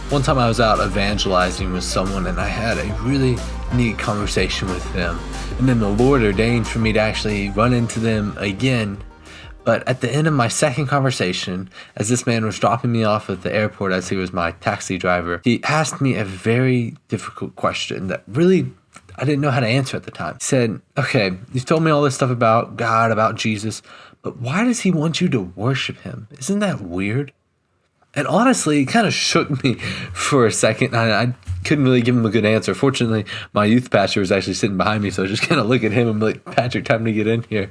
One time I was out evangelizing with someone and I had a really neat conversation with them. And then the Lord ordained for me to actually run into them again. But at the end of my second conversation, as this man was dropping me off at the airport as he was my taxi driver, he asked me a very difficult question that really I didn't know how to answer at the time. He said, okay, you've told me all this stuff about God, about Jesus, but why does he want you to worship him? Isn't that weird? And honestly, it kind of shook me for a second. I couldn't really give him a good answer. Fortunately, my youth pastor was actually sitting behind me, so I just kind of look at him and be like, Patrick, time to get in here.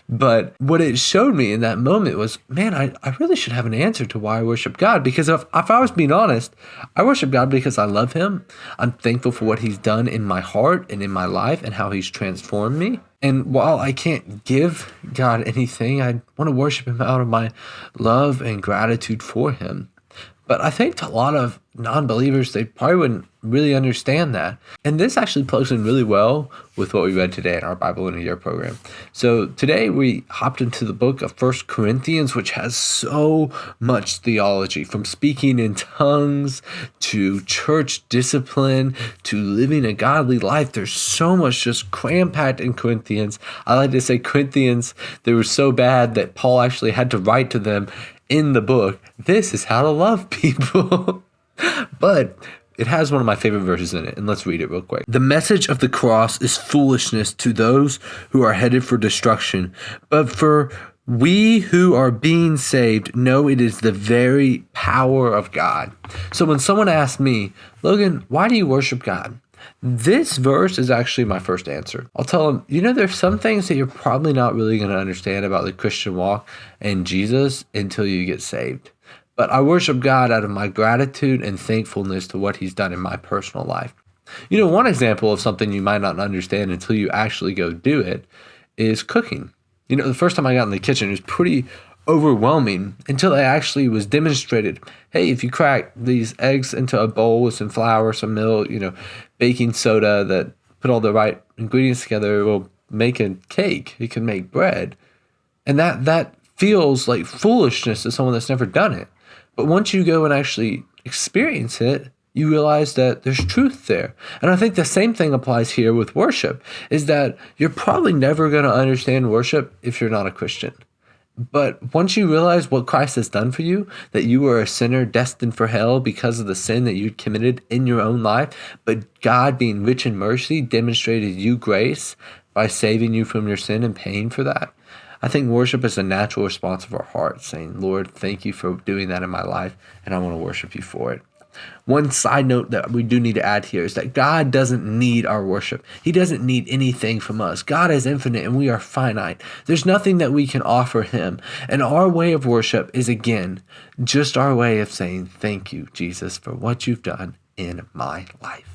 But what it showed me in that moment was, man, I really should have an answer to why I worship God. Because if I was being honest, I worship God because I love him. I'm thankful for what he's done in my heart and in my life and how he's transformed me. And while I can't give God anything, I want to worship him out of my love and gratitude for him. But I think to a lot of non-believers, they probably wouldn't really understand that. And this actually plugs in really well with what we read today in our Bible in a Year program. So today we hopped into the book of 1 Corinthians, which has so much theology, from speaking in tongues to church discipline to living a godly life. There's so much just cram-packed in Corinthians. I like to say Corinthians, they were so bad that Paul actually had to write to them in the book, this is how to love people. But it has one of my favorite verses in it, and let's read it real quick. The message of the cross is foolishness to those who are headed for destruction, but for we who are being saved know it is the very power of God. So when someone asks me, Logan, why do you worship God? This verse is actually my first answer. I'll tell them, there's some things that you're probably not really going to understand about the Christian walk and Jesus until you get saved. But I worship God out of my gratitude and thankfulness to what he's done in my personal life. One example of something you might not understand until you actually go do it is cooking. The first time I got in the kitchen, it was pretty overwhelming until it actually was demonstrated. Hey, if you crack these eggs into a bowl with some flour, some milk, baking soda that put all the right ingredients together, it will make a cake. It can make bread. And that feels like foolishness to someone that's never done it. But once you go and actually experience it, you realize that there's truth there. And I think the same thing applies here with worship, is that you're probably never going to understand worship if you're not a Christian. But once you realize what Christ has done for you, that you were a sinner destined for hell because of the sin that you'd committed in your own life, but God, being rich in mercy, demonstrated you grace by saving you from your sin and paying for that. I think worship is a natural response of our heart, saying, Lord, thank you for doing that in my life, and I want to worship you for it. One side note that we do need to add here is that God doesn't need our worship. He doesn't need anything from us. God is infinite and we are finite. There's nothing that we can offer him. And our way of worship is, again, just our way of saying, thank you, Jesus, for what you've done in my life.